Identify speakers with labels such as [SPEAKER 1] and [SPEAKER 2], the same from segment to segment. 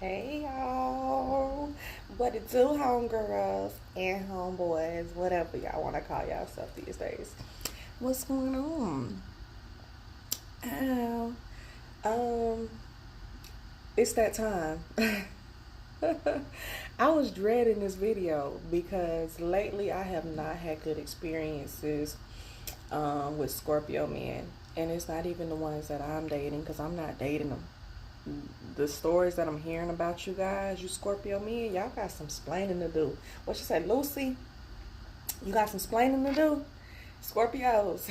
[SPEAKER 1] Hey y'all, what it do, homegirls and homeboys, whatever y'all want to call yourself these days. What's going on? Oh, um, it's that time. I was dreading this video because lately I have not had good experiences with Scorpio men, and it's not even the ones that I'm dating because I'm not dating them. The stories that I'm hearing about you guys, you Scorpio men, y'all got some splaining to do. What you say, Lucy? You got some splaining to do? Scorpios,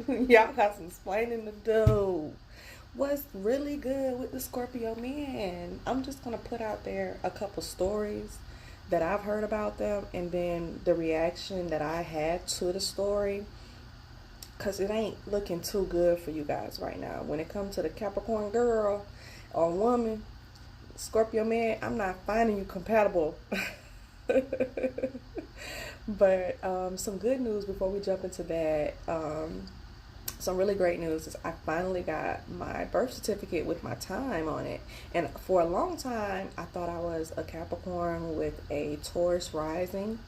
[SPEAKER 1] y'all got some splaining to do. What's really good with the Scorpio men? I'm just gonna put out there a couple stories that I've heard about them and then the reaction that I had to the story, because it ain't looking too good for you guys right now. When it comes to the Capricorn girl or woman, Scorpio man, I'm not finding you compatible. But some good news before we jump into that. Some really great news is I finally got my birth certificate with my time on it. And for a long time, I thought I was a Capricorn with a Taurus rising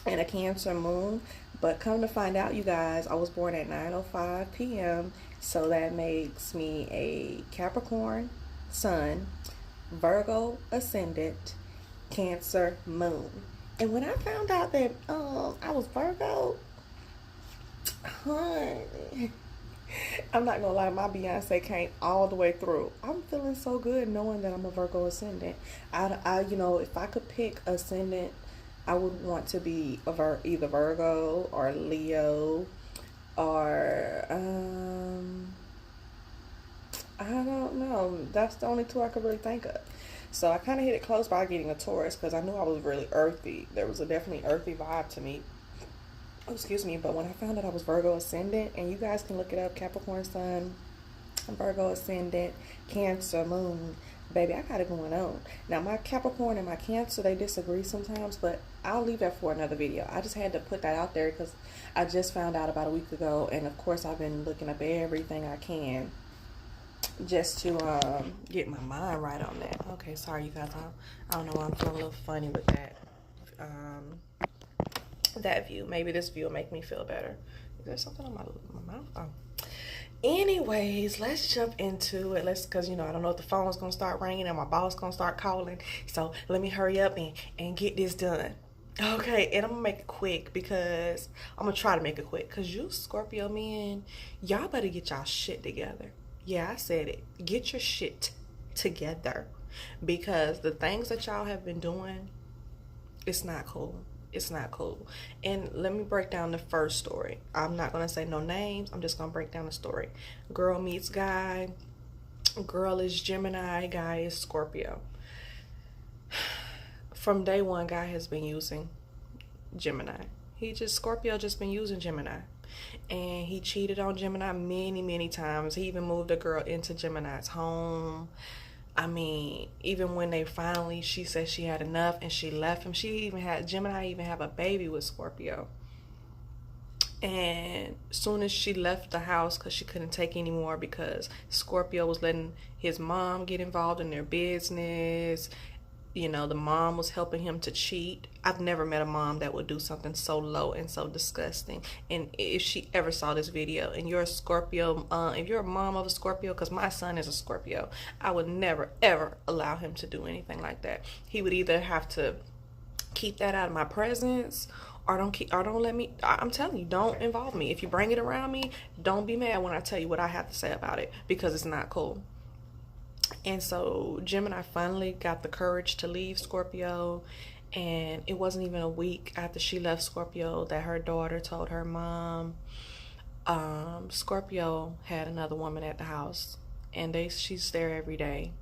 [SPEAKER 1] and a Cancer moon. But come to find out, you guys, I was born at 9:05 p.m. So that makes me a Capricorn sun, Virgo ascendant, Cancer moon. And when I found out that I was Virgo, honey, I'm not gonna lie, my Beyonce came all the way through. I'm feeling so good knowing that I'm a Virgo ascendant. If I could pick ascendant, I would want to be either Virgo or Leo or I don't know. That's the only two I could really think of. So I kind of hit it close by getting a Taurus because I knew I was really earthy. There was a definitely earthy vibe to me. Oh, excuse me. But when I found out I was Virgo ascendant, and you guys can look it up, Capricorn sun, Virgo ascendant, Cancer moon, baby, I got it going on. Now my Capricorn and my Cancer, they disagree sometimes, but I'll leave that for another video. I just had to put that out there because I just found out about a week ago, and of course I've been looking up everything I can just to get my mind right on that. Okay, sorry you guys. I don't know why I'm feeling a little funny with that. That view. Maybe this view will make me feel better. Is there something on my mouth? Oh. Anyways, let's jump into it. Because I don't know if the phone's gonna start ringing and my boss gonna start calling. So let me hurry up and get this done. Okay, and I'm gonna make it quick because I'm gonna try to make it quick. Cause you Scorpio men, y'all better get y'all shit together. Yeah, I said it. Get your shit together. Because the things that y'all have been doing, it's not cool. It's not cool. And let me break down the first story. I'm not going to say no names. I'm just going to break down the story. Girl meets guy. Girl is Gemini. Guy is Scorpio. From day one, guy has been using Gemini. Scorpio just been using Gemini. And he cheated on Gemini many, many times. He even moved a girl into Gemini's home. I mean, even when she said she had enough and she left him. Gemini even have a baby with Scorpio. And soon as she left the house because she couldn't take anymore because Scorpio was letting his mom get involved in their business. The mom was helping him to cheat. I've never met a mom that would do something so low and so disgusting. And if she ever saw this video and you're a Scorpio, if you're a mom of a Scorpio, because my son is a Scorpio, I would never, ever allow him to do anything like that. He would either have to keep that out of my presence or don't let me. I'm telling you, don't involve me. If you bring it around me, don't be mad when I tell you what I have to say about it because it's not cool. And so Gemini finally got the courage to leave Scorpio, and it wasn't even a week after she left Scorpio that her daughter told her mom Scorpio had another woman at the house, and she's there every day,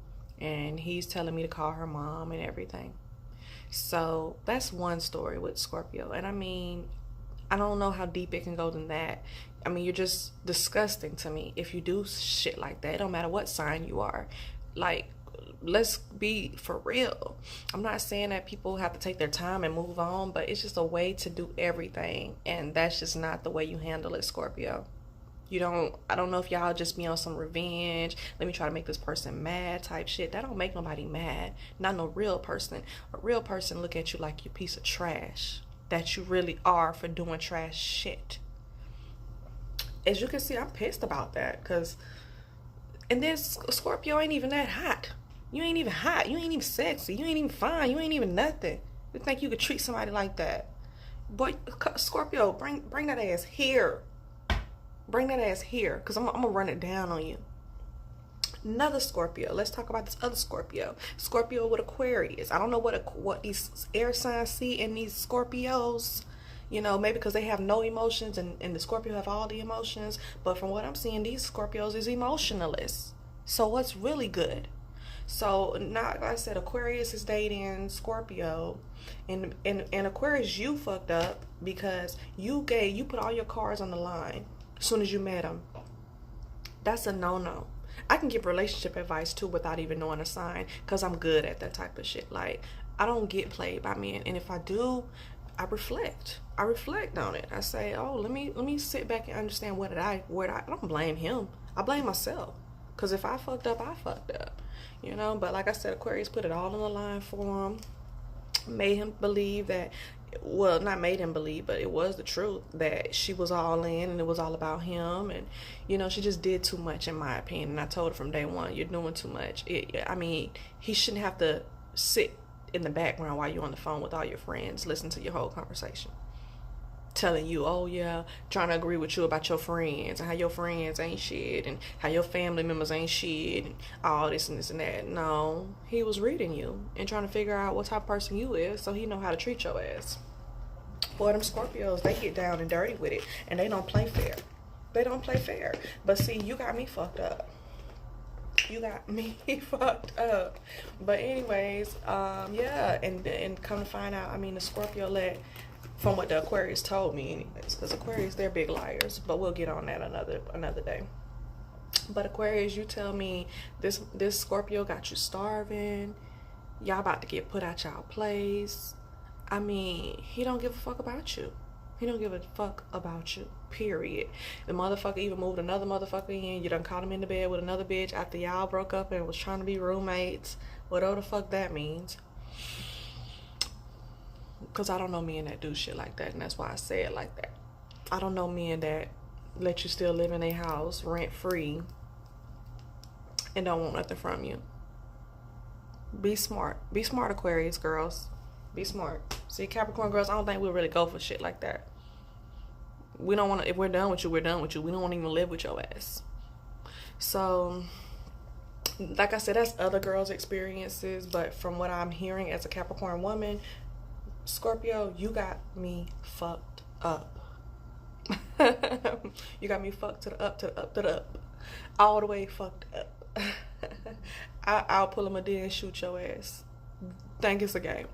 [SPEAKER 1] and he's telling me to call her mom and everything. So that's one story with Scorpio. And I mean, I don't know how deep it can go than that. I mean, you're just disgusting to me if you do shit like that. It don't matter what sign you are. Like, let's be for real. I'm not saying that people have to take their time and move on, but it's just a way to do everything. And that's just not the way you handle it, Scorpio. I don't know if y'all just be on some revenge, let me try to make this person mad type shit. That don't make nobody mad. Not no real person. A real person look at you like you piece of trash, that you really are, for doing trash shit. As you can see, I'm pissed about that, because, and then Scorpio ain't even that hot. You ain't even hot. You ain't even sexy. You ain't even fine. You ain't even nothing. You think you could treat somebody like that? Boy, Scorpio, bring that ass here. Bring that ass here, because I'm gonna run it down on you. Another Scorpio. Let's talk about this other Scorpio. Scorpio with Aquarius. I don't know what these air signs see in these Scorpios. You know, maybe because they have no emotions, and the Scorpio have all the emotions. But from what I'm seeing, these Scorpios is emotionless. So what's really good? So now, like I said, Aquarius is dating Scorpio, and Aquarius, you fucked up because you put all your cards on the line as soon as you met him. That's a no-no. I can give relationship advice too without even knowing a sign, because I'm good at that type of shit. Like, I don't get played by men, and if I do, I reflect on it. I say, oh, let me sit back and understand what I don't blame him. I blame myself, because if I fucked up, I fucked up, you know. But like I said, Aquarius put it all on the line for him, made him believe that, well, not made him believe, but it was the truth, that she was all in and it was all about him. And, you know, she just did too much, in my opinion. And I told her from day one, you're doing too much. I mean, he shouldn't have to sit in the background while you're on the phone with all your friends, listen to your whole conversation, telling you, oh yeah, trying to agree with you about your friends and how your friends ain't shit and how your family members ain't shit and all this and this and that. No, he was reading you and trying to figure out what type of person you is, so he know how to treat your ass. Boy, them Scorpios, they get down and dirty with it, and they don't play fair. They don't play fair. But see, you got me fucked up. You got me fucked up. But anyways, yeah, and come to find out, I mean, the Scorpio from what the Aquarius told me anyways, because Aquarius, they're big liars, but we'll get on that another day. But Aquarius, you tell me this Scorpio got you starving, y'all about to get put out y'all place. I mean, he don't give a fuck about you. He don't give a fuck about you, period. The motherfucker even moved another motherfucker in. You done caught him in the bed with another bitch after y'all broke up and was trying to be roommates, whatever the fuck that means. Because I don't know men that do shit like that, and that's why I say it like that. I don't know men that let you still live in their house rent free and don't want nothing from you. Be smart. Be smart, Aquarius girls. Be smart. See, Capricorn girls, I don't think we'll really go for shit like that. We don't want to, if we're done with you, we're done with you. We don't want to even live with your ass. So, like I said, that's other girls' experiences, but from what I'm hearing as a Capricorn woman, Scorpio, you got me fucked up. You got me fucked to the up. All the way fucked up. I'll pull him a D and shoot your ass. Think it's a game.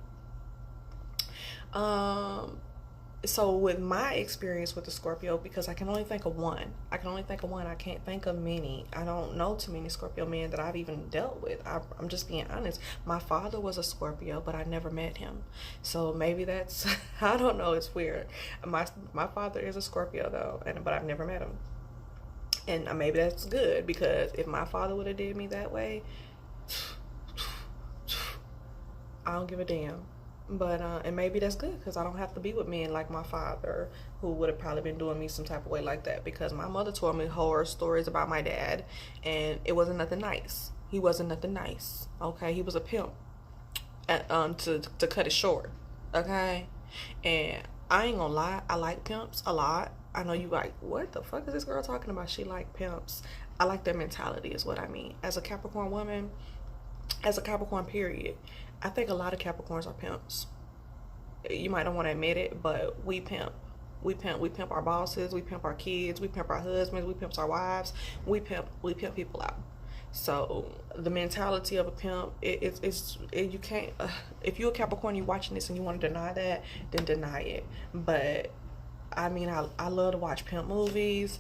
[SPEAKER 1] So with my experience with the Scorpio, because I can only think of one. I can't think of many. I don't know too many Scorpio men that I've even dealt with. I'm just being honest. My father was a Scorpio, but I never met him. So maybe that's, I don't know, it's weird. My father is a Scorpio though, but I've never met him. And maybe that's good, because if my father would have did me that way, I don't give a damn. But and maybe that's good, because I don't have to be with men like my father, who would have probably been doing me some type of way like that, because my mother told me horror stories about my dad, and it wasn't nothing nice. He wasn't nothing nice. Okay, he was a pimp. To cut it short. Okay, and I ain't gonna lie, I like pimps a lot. I know you like, what the fuck is this girl talking about? She like pimps. I like their mentality is what I mean. As a Capricorn woman, as a Capricorn period, I think a lot of Capricorns are pimps. You might not want to admit it, but we pimp. We pimp our bosses, we pimp our kids, we pimp our husbands, we pimp our wives, we pimp people out. So the mentality of a pimp, you can't, if you're a Capricorn, you're watching this and you want to deny that, then deny it. But I mean, I love to watch pimp movies.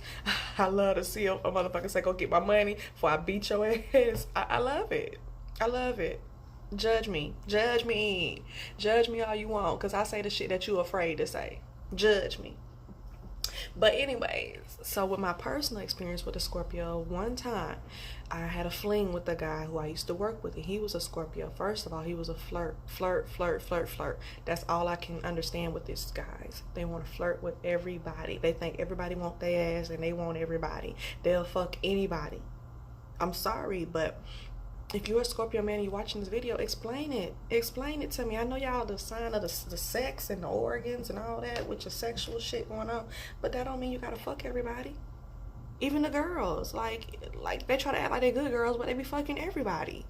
[SPEAKER 1] I love to see a motherfucker say, go get my money before I beat your ass. I love it. I love it. Judge me all you want, because I say the shit that you're afraid to say. Judge me. But anyways, so with my personal experience with a Scorpio, one time I had a fling with the guy who I used to work with, and he was a Scorpio. First of all, he was a flirt. That's all I can understand with these guys. They want to flirt with everybody. They think everybody want their ass, and they want everybody. They'll fuck anybody. I'm sorry, but if you're a Scorpio man and you're watching this video, explain it. Explain it to me. I know y'all the sign of the sex and the organs and all that with your sexual shit going on, but that don't mean you gotta fuck everybody. Even the girls, like they try to act like they're good girls, but they be fucking everybody.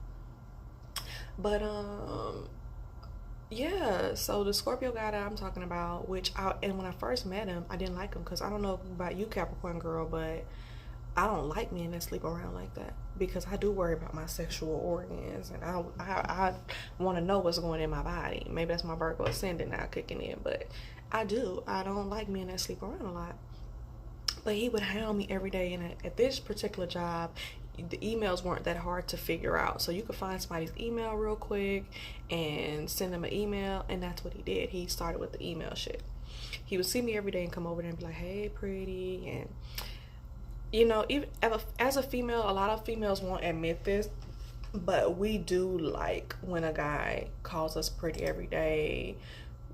[SPEAKER 1] But yeah. So the Scorpio guy that I'm talking about, and when I first met him, I didn't like him because I don't know about you, Capricorn girl, but I don't like men that sleep around like that, because I do worry about my sexual organs, and I want to know what's going in my body. Maybe that's my Virgo ascendant now kicking in, but I don't like men that sleep around a lot. But he would hound me every day, and at this particular job, the emails weren't that hard to figure out, so you could find somebody's email real quick and send them an email, and that's what he did. He started with the email shit. He would see me every day and come over there and be like, hey pretty, and you know, even as a female, a lot of females won't admit this, but we do like when a guy calls us pretty every day.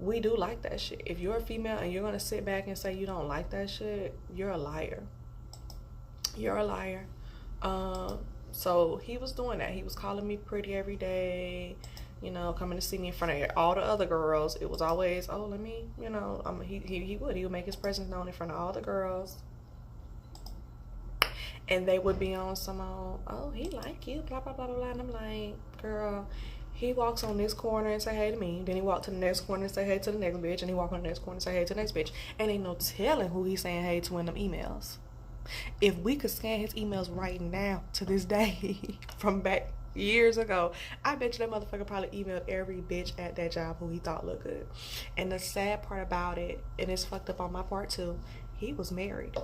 [SPEAKER 1] We do like that shit. If you're a female and you're gonna sit back and say you don't like that shit, you're a liar. You're a liar. So he was doing that. He was calling me pretty every day, you know, coming to see me in front of all the other girls. It was always, oh, let me, you know, he would make his presence known in front of all the girls. And they would be on some, oh, he like you, blah, blah, blah, blah, blah. And I'm like, girl, he walks on this corner and say hey to me. Then he walk to the next corner and say hey to the next bitch. And he walk on the next corner and say hey to the next bitch. And ain't no telling who he's saying hey to in them emails. If we could scan his emails right now to this day from back years ago, I bet you that motherfucker probably emailed every bitch at that job who he thought looked good. And the sad part about it, and it's fucked up on my part too, he was married.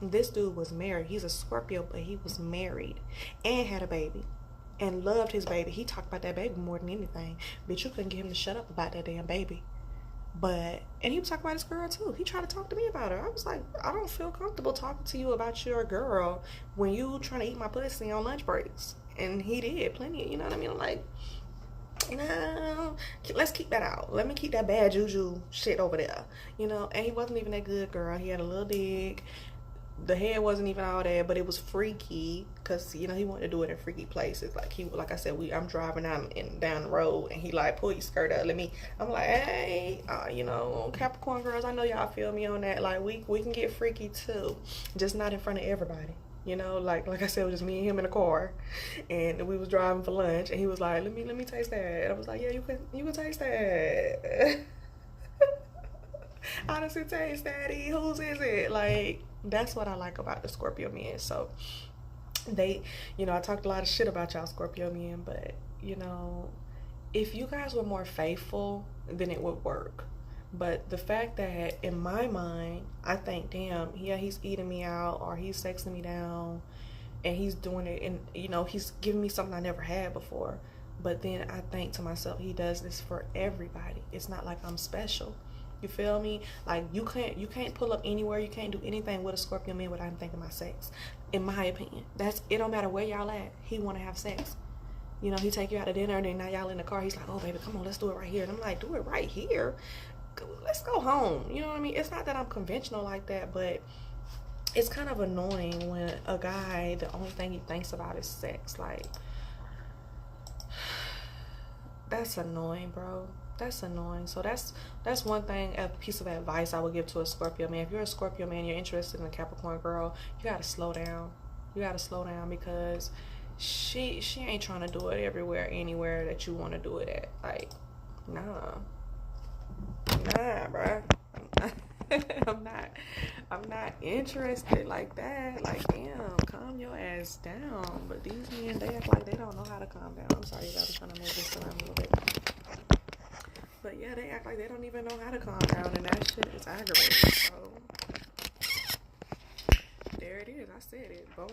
[SPEAKER 1] This dude was married. He's a Scorpio, but he was married and had a baby and loved his baby. He talked about that baby more than anything. Bitch, you couldn't get him to shut up about that damn baby. And he was talking about his girl too. He tried to talk to me about her. I was like, I don't feel comfortable talking to you about your girl when you trying to eat my pussy on lunch breaks. And he did plenty, you know what I mean? I'm like, no, let's keep that out. Let me keep that bad juju shit over there, you know? And he wasn't even that good, girl. He had a little dick. The head wasn't even all that, but it was freaky because, you know, he wanted to do it in freaky places. Like I said, I'm driving down the road, and he like, pull your skirt up, I'm like, hey, you know, Capricorn girls, I know y'all feel me on that. Like, we can get freaky too, just not in front of everybody. You know, like I said, it was just me and him in a car, and we was driving for lunch, and he was like, let me taste that. And I was like, yeah, you can taste that. Honestly, taste daddy, whose is it? Like, that's what I like about the Scorpio men. So they, you know, I talked a lot of shit about y'all Scorpio men, but you know, if you guys were more faithful, then it would work. But the fact that in my mind, I think, damn, yeah, he's eating me out, or he's sexing me down, and he's doing it, and you know, he's giving me something I never had before. But then I think to myself, he does this for everybody. It's not like I'm special. You feel me? Like, you can't pull up anywhere. You can't do anything with a Scorpio man without him thinking about sex. In my opinion, it don't matter where y'all at. He want to have sex. You know, he take you out to dinner, and then now y'all in the car. He's like, oh baby, come on, let's do it right here. And I'm like, do it right here? Let's go home. You know what I mean? It's not that I'm conventional like that, but it's kind of annoying when a guy, the only thing he thinks about is sex. Like, that's annoying, bro. That's annoying. So that's one thing, a piece of advice I would give to a Scorpio man. If you're a Scorpio man, you're interested in a Capricorn girl, you gotta slow down. You gotta slow down, because she ain't trying to do it everywhere, anywhere that you want to do it at. Like, nah, bruh. I'm not interested like that. Like, damn, calm your ass down. But these men, they act like they don't know how to calm down. I'm sorry, guys, I'm trying to move this around a little bit. But yeah, they act like they don't even know how to calm down, and that shit is aggravating. So there it is. I said it. Boom.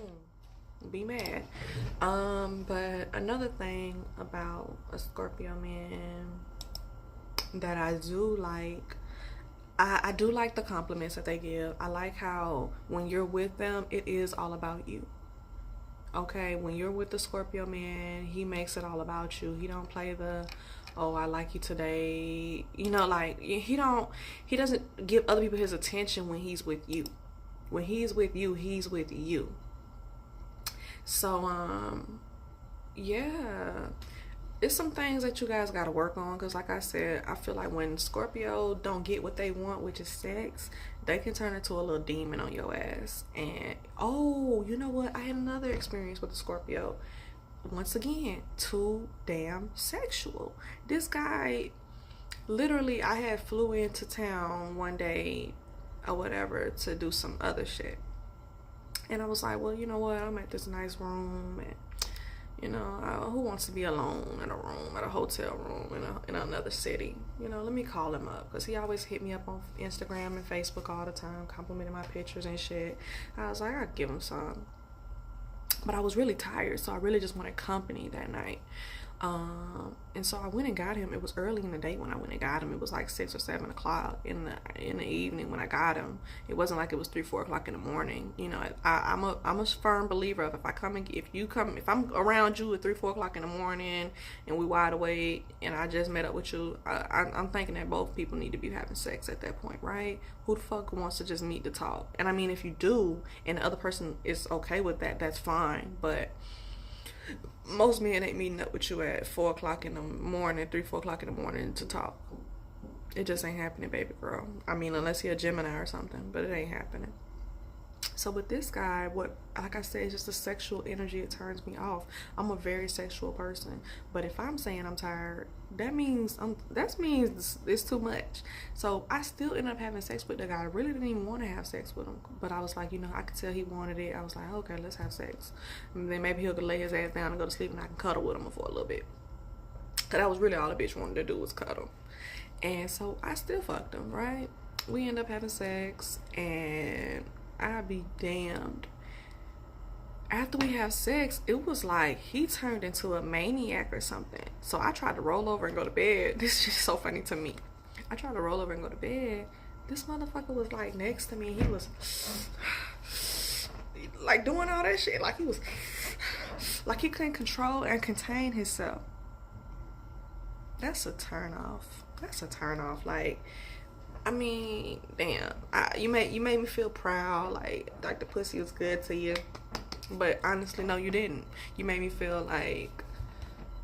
[SPEAKER 1] Be mad. But another thing about a Scorpio man that I do like, I do like the compliments that they give. I like how when you're with them, it is all about you. Okay, when you're with the Scorpio man, he makes it all about you. He don't play the, oh, I like you today. You know, like he doesn't give other people his attention when he's with you. When he's with you, he's with you. So yeah, it's some things that you guys got to work on, because like I said, I feel like when Scorpio don't get what they want, which is sex, they can turn into a little demon on your ass. And oh, you know what, I had another experience with the Scorpio. Once again, too damn sexual. This guy, literally, I had flew into town one day or whatever to do some other shit, and I was like, well, you know what, I'm at this nice room, and who wants to be alone in a room, at a hotel room in another city? Let me call him up, because he always hit me up on Instagram and Facebook all the time, complimenting my pictures and shit. I was like, I'd give him some. But I was really tired, so I really just wanted company that night. And so I went and got him. It was early in the day when I went and got him. It was like 6 or 7 o'clock in the evening when I got him. It wasn't like it was 3, 4 o'clock in the morning. I'm a firm believer of, if I'm around you at 3, 4 o'clock in the morning and we wide awake and I just met up with you, I'm thinking that both people need to be having sex at that point, right? Who the fuck wants to just meet to talk? And I mean, if you do and the other person is okay with that, that's fine. But most men ain't meeting up with you at 4 o'clock in the morning, 3, 4 o'clock in the morning to talk. It just ain't happening, baby girl. I mean, unless you're a Gemini or something, but it ain't happening. So with this guy, like I said, it's just the sexual energy. It turns me off. I'm a very sexual person, but if I'm saying I'm tired, that means it's too much. So I still end up having sex with the guy. I really didn't even want to have sex with him, but I was like, I could tell he wanted it. I was like, okay, let's have sex. And then maybe he'll lay his ass down and go to sleep, and I can cuddle with him for a little bit. Cause that was really all the bitch wanted to do, was cuddle. And so I still fucked him, right? We end up having sex, and I'd be damned. After we have sex, it was like he turned into a maniac or something. So I tried to roll over and go to bed. This is just so funny to me. I tried to roll over and go to bed. This motherfucker was like next to me. He was like doing all that shit. Like he was like he couldn't control and contain himself. That's a turn off. Like, I mean, damn. You made me feel proud, like the pussy was good to you. But honestly, no, you didn't. You made me feel like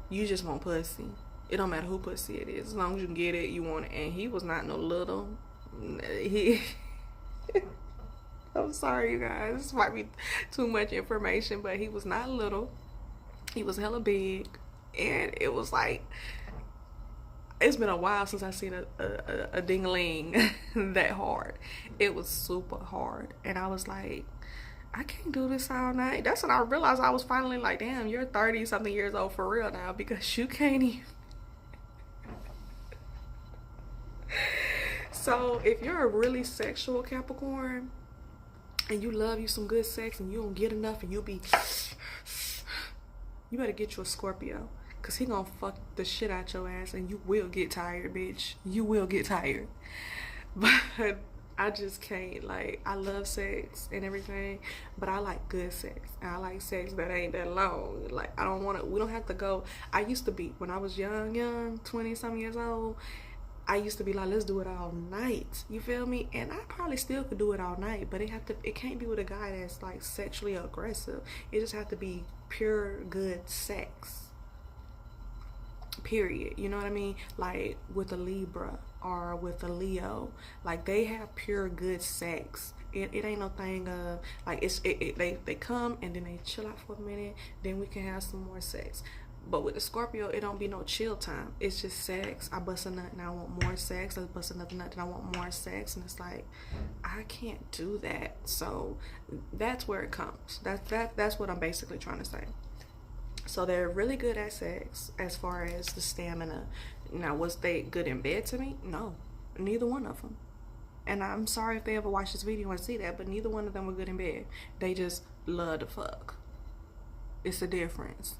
[SPEAKER 1] you just want pussy. It don't matter who pussy it is. As long as you can get it, you want it. And he was not no little. I'm sorry, you guys. This might be too much information, but he was not little. He was hella big. And it was like, it's been a while since I've seen a ding-a-ling that hard. It was super hard. And I was like, I can't do this all night. That's when I realized I was finally like, damn, you're 30-something years old for real now, because you can't even. So if you're a really sexual Capricorn and you love you some good sex and you don't get enough and you better get you a Scorpio. Cause he gonna fuck the shit out your ass and you will get tired, bitch. You will get tired. But I just can't. Like, I love sex and everything, but I like good sex. And I like sex that ain't that long. Like, we don't have to go. I used to be, when I was young, 20-something years old, I used to be like, let's do it all night. You feel me? And I probably still could do it all night, but it can't be with a guy that's like sexually aggressive. It just have to be pure good sex. Period. You know what I mean? Like with a Libra or with a Leo, like they have pure good sex. It ain't no thing of like they come and then they chill out for a minute, then we can have some more sex. But with the Scorpio, it don't be no chill time. It's just sex. I bust a nut and I want more sex. I bust another nut and I want more sex. And it's like, I can't do that. So that's where it comes. That's what I'm basically trying to say. So they're really good at sex as far as the stamina. Now, was they good in bed to me? No, neither one of them. And I'm sorry if they ever watch this video and see that, but neither one of them were good in bed. They just love to fuck. It's a difference.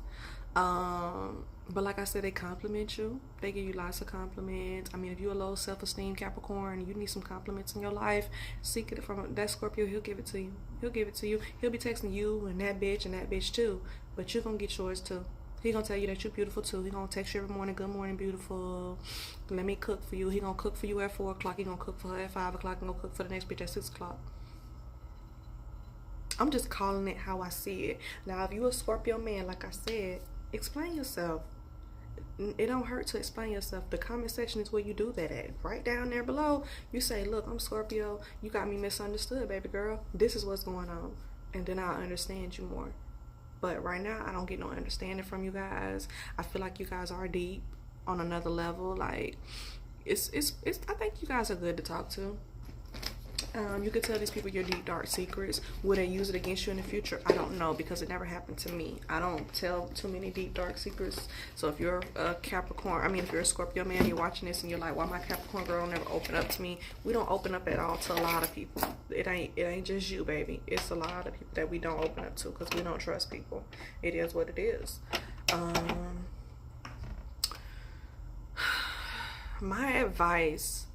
[SPEAKER 1] But like I said, they compliment you. They give you lots of compliments. I mean, if you're a low self-esteem Capricorn, you need some compliments in your life, seek it from that Scorpio. He'll give it to you. He'll give it to you. He'll be texting you and that bitch too. But you're going to get yours too. He gonna tell you that you're beautiful too. He gonna text you every morning, good morning, beautiful. Let me cook for you. He gonna cook for you at 4 o'clock. He gonna cook for her at 5 o'clock. He gonna cook for the next bitch at 6 o'clock. I'm just calling it how I see it. Now, if you a Scorpio man, like I said, explain yourself. It don't hurt to explain yourself. The comment section is where you do that at. Right down there below, you say, look, I'm Scorpio. You got me misunderstood, baby girl. This is what's going on. And then I'll understand you more. But right now, I don't get no understanding from you guys. I feel like you guys are deep on another level. Like, it's I think you guys are good to talk to. You can tell these people your deep, dark secrets. Will they use it against you in the future? I don't know, because it never happened to me. I don't tell too many deep, dark secrets. So if you're a Capricorn, if you're a Scorpio man, you're watching this and you're like, why my Capricorn girl never open up to me? We don't open up at all to a lot of people. It ain't just you, baby. It's a lot of people that we don't open up to because we don't trust people. It is what it is. My advice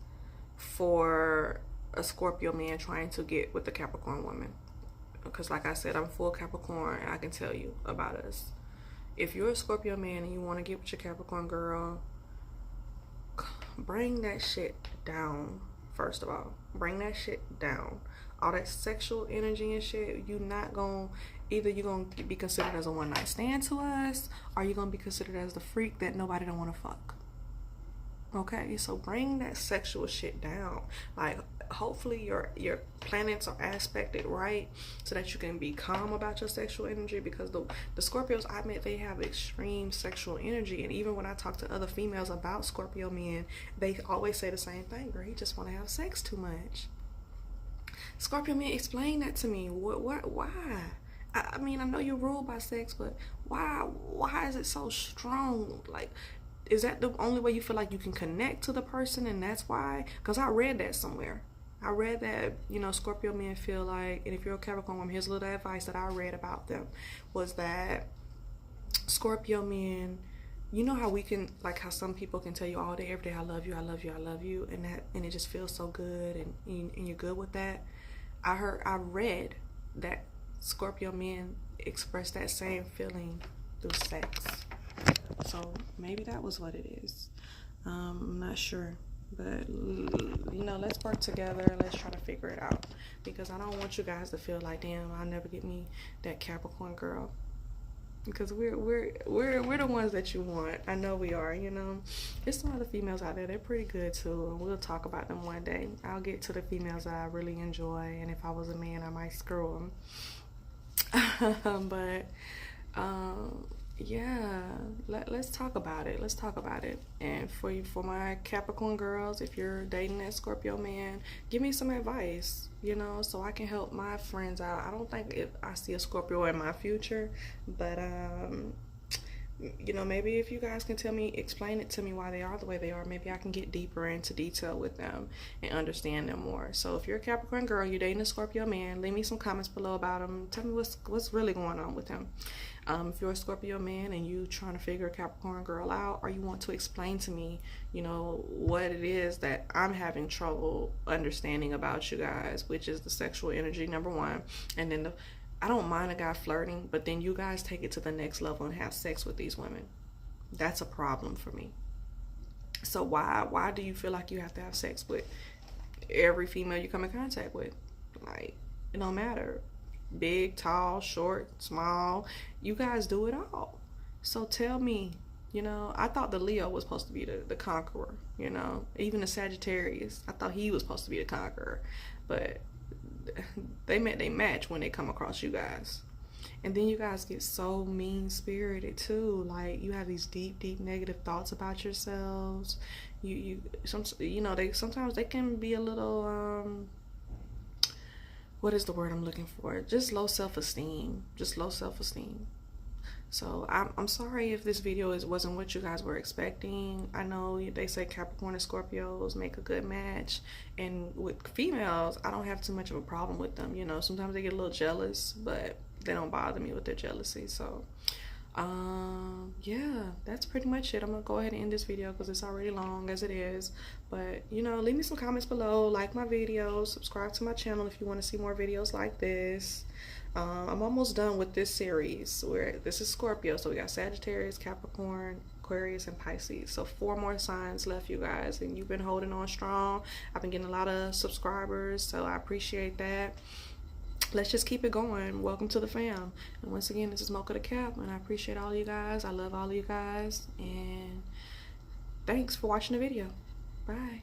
[SPEAKER 1] for a Scorpio man trying to get with the Capricorn woman, because like I said, I'm full Capricorn and I can tell you about us. If you're a Scorpio man and you want to get with your Capricorn girl, bring that shit down. First of all, bring that shit down. All that sexual energy and shit, you're gonna be considered as a one-night stand to us, or you're gonna be considered as the freak that nobody don't want to fuck. Okay, so bring that sexual shit down. Like, hopefully your planets are aspected right so that you can be calm about your sexual energy, because the Scorpios, I admit, they have extreme sexual energy. And even when I talk to other females about Scorpio men, they always say the same thing: girl, he just want to have sex too much. Scorpio men, explain that to me. Why? I mean, I know you're ruled by sex, but why is it so strong? Like, is that the only way you feel like you can connect to the person, and that's why? Because I read that somewhere. I read that, Scorpio men feel like, and if you're a Capricorn woman, here's a little advice that I read about them, was that Scorpio men, you know how we can, like how some people can tell you all day, every day, I love you, I love you, I love you, and it just feels so good, and you're good with that. I read that Scorpio men express that same feeling through sex. So maybe that was what it is. I'm not sure, but let's work together. Let's try to figure it out, because I don't want you guys to feel like, damn, I'll never get me that Capricorn girl, because we're the ones that you want. I know we are. There's some other females out there, they're pretty good too, and we'll talk about them one day. I'll get to the females that I really enjoy, and if I was a man, I might screw them. But yeah, let's talk about it. Let's talk about it. And for my Capricorn girls, if you're dating that Scorpio man, give me some advice, so I can help my friends out. I don't think I see a Scorpio in my future, but maybe if you guys can explain it to me why they are the way they are, maybe I can get deeper into detail with them and understand them more. So if you're a Capricorn girl, you're dating a Scorpio man, leave me some comments below about him. Tell me what's really going on with him. If you're a Scorpio man and you trying to figure a Capricorn girl out, or you want to explain to me, what it is that I'm having trouble understanding about you guys, which is the sexual energy, number one, and then I don't mind a guy flirting, but then you guys take it to the next level and have sex with these women. That's a problem for me. So why do you feel like you have to have sex with every female you come in contact with? Like, it don't matter. Big, tall, short, small. You guys do it all. So tell me, I thought the Leo was supposed to be the conqueror, even the Sagittarius. I thought he was supposed to be the conqueror. But they match when they come across you guys. And then you guys get so mean-spirited too. Like, you have these deep negative thoughts about yourselves. Sometimes they can be a little what is the word I'm looking for? Just low self-esteem. So I'm sorry if this video wasn't what you guys were expecting. I know they say Capricorn and Scorpios make a good match, and with females, I don't have too much of a problem with them. Sometimes they get a little jealous, but they don't bother me with their jealousy. So Yeah, that's pretty much it. I'm gonna go ahead and end this video because it's already long as it is. But you know, leave me some comments below, like my videos, subscribe to my channel if you want to see more videos like this. I'm almost done with this series where this is Scorpio, so we got Sagittarius, Capricorn, Aquarius, and Pisces. So 4 more signs left, you guys, and you've been holding on strong. I've been getting a lot of subscribers, so I appreciate that. Let's just keep it going. Welcome to the fam. And once again, this is Mocha the Cap, and I appreciate all of you guys. I love all of you guys, and thanks for watching the video. Bye.